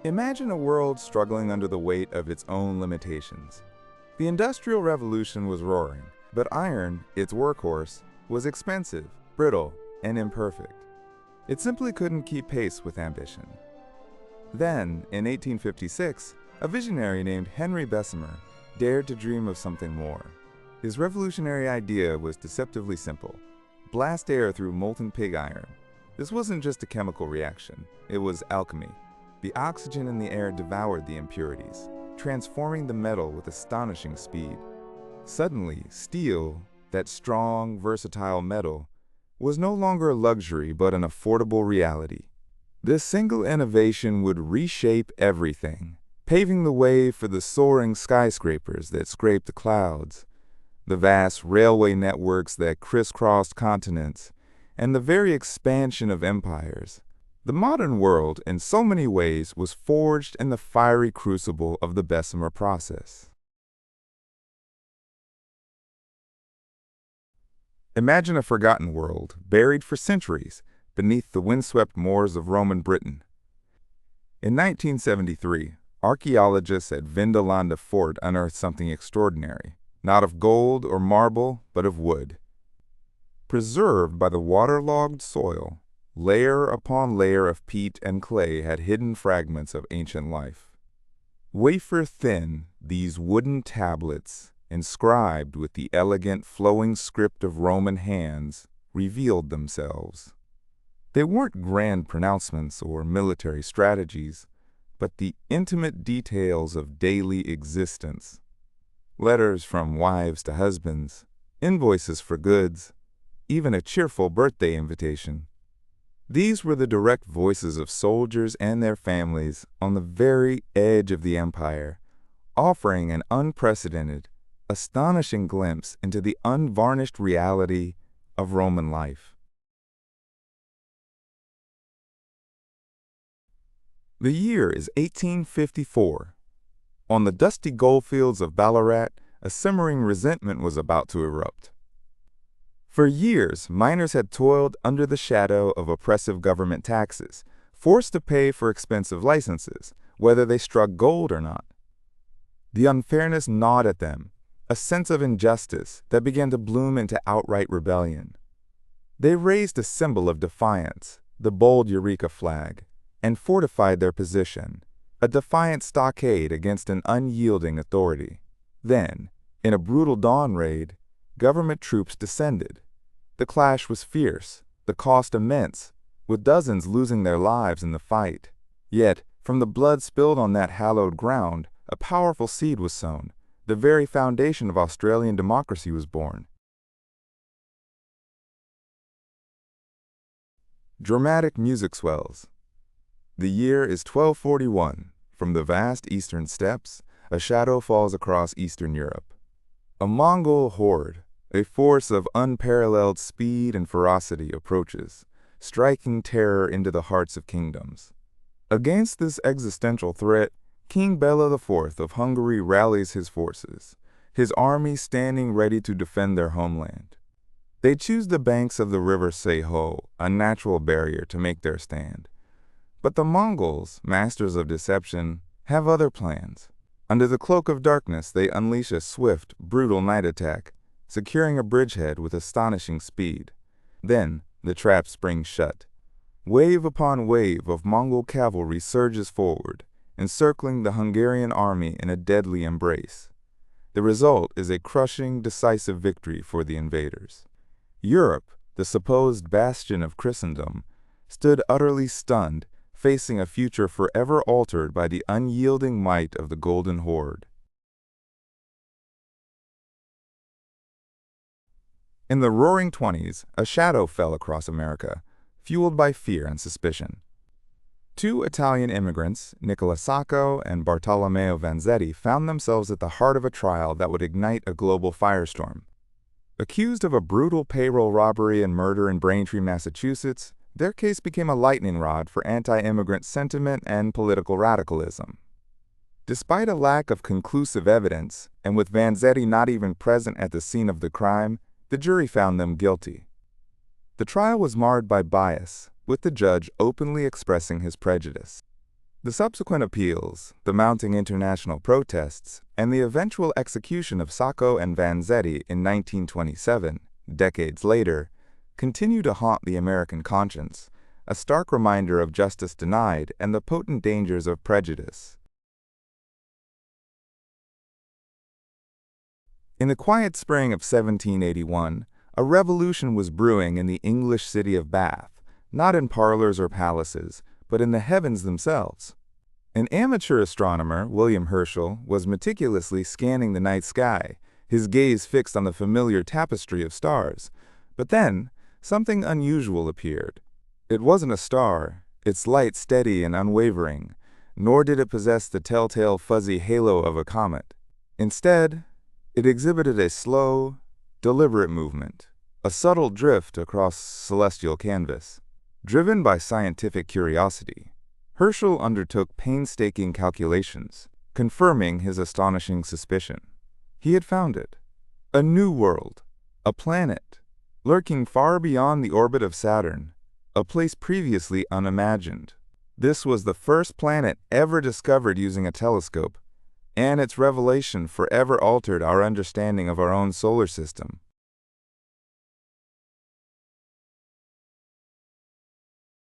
Imagine a world struggling under the weight of its own limitations. The Industrial Revolution was roaring, but iron, its workhorse, was expensive, brittle, and imperfect. It simply couldn't keep pace with ambition. Then, in 1856, a visionary named Henry Bessemer dared to dream of something more. His revolutionary idea was deceptively simple: blast air through molten pig iron. This wasn't just a chemical reaction, it was alchemy. The oxygen in the air devoured the impurities, transforming the metal with astonishing speed. Suddenly, steel, that strong, versatile metal, was no longer a luxury but an affordable reality. This single innovation would reshape everything, paving the way for the soaring skyscrapers that scraped the clouds, the vast railway networks that crisscrossed continents, and the very expansion of empires. The modern world, in so many ways, was forged in the fiery crucible of the Bessemer Process. Imagine a forgotten world, buried for centuries beneath the windswept moors of Roman Britain. In 1973, archaeologists at Vindolanda Fort unearthed something extraordinary, not of gold or marble, but of wood. Preserved by the waterlogged soil, layer upon layer of peat and clay had hidden fragments of ancient life. Wafer-thin, these wooden tablets, inscribed with the elegant flowing script of Roman hands, revealed themselves. They weren't grand pronouncements or military strategies, but the intimate details of daily existence. Letters from wives to husbands, invoices for goods, even a cheerful birthday invitation. These were the direct voices of soldiers and their families on the very edge of the empire, offering an unprecedented, astonishing glimpse into the unvarnished reality of Roman life. The year is 1854. On the dusty goldfields of Ballarat, a simmering resentment was about to erupt. For years, miners had toiled under the shadow of oppressive government taxes, forced to pay for expensive licenses, whether they struck gold or not. The unfairness gnawed at them, a sense of injustice that began to bloom into outright rebellion. They raised a symbol of defiance, the bold Eureka flag, and fortified their position, a defiant stockade against an unyielding authority. Then, in a brutal dawn raid, government troops descended. The clash was fierce, the cost immense, with dozens losing their lives in the fight. Yet, from the blood spilled on that hallowed ground, a powerful seed was sown. The very foundation of Australian democracy was born. Dramatic music swells. The year is 1241. From the vast eastern steppes, a shadow falls across Eastern Europe. A Mongol horde, a force of unparalleled speed and ferocity, approaches, striking terror into the hearts of kingdoms. Against this existential threat, King Bela IV of Hungary rallies his forces, his army standing ready to defend their homeland. They choose the banks of the river Sacco, a natural barrier, to make their stand. But the Mongols, masters of deception, have other plans. Under the cloak of darkness, they unleash a swift, brutal night attack, securing a bridgehead with astonishing speed. Then, the trap springs shut. Wave upon wave of Mongol cavalry surges forward, encircling the Hungarian army in a deadly embrace. The result is a crushing, decisive victory for the invaders. Europe, the supposed bastion of Christendom, stood utterly stunned, facing a future forever altered by the unyielding might of the Golden Horde. In the Roaring Twenties, a shadow fell across America, fueled by fear and suspicion. Two Italian immigrants, Nicola Sacco and Bartolomeo Vanzetti, found themselves at the heart of a trial that would ignite a global firestorm. Accused of a brutal payroll robbery and murder in Braintree, Massachusetts, their case became a lightning rod for anti-immigrant sentiment and political radicalism. Despite a lack of conclusive evidence, and with Vanzetti not even present at the scene of the crime, the jury found them guilty. The trial was marred by bias, with the judge openly expressing his prejudice. The subsequent appeals, the mounting international protests, and the eventual execution of Sacco and Vanzetti in 1927, decades later, continue to haunt the American conscience, a stark reminder of justice denied and the potent dangers of prejudice. In the quiet spring of 1781, a revolution was brewing in the English city of Bath, not in parlors or palaces, but in the heavens themselves. An amateur astronomer, William Herschel, was meticulously scanning the night sky, his gaze fixed on the familiar tapestry of stars. But then, something unusual appeared. It wasn't a star, its light steady and unwavering, nor did it possess the telltale fuzzy halo of a comet. Instead, it exhibited a slow, deliberate movement, a subtle drift across celestial canvas. Driven by scientific curiosity, Herschel undertook painstaking calculations, confirming his astonishing suspicion. He had found it. A new world, a planet, lurking far beyond the orbit of Saturn, a place previously unimagined. This was the first planet ever discovered using a telescope, and its revelation forever altered our understanding of our own solar system.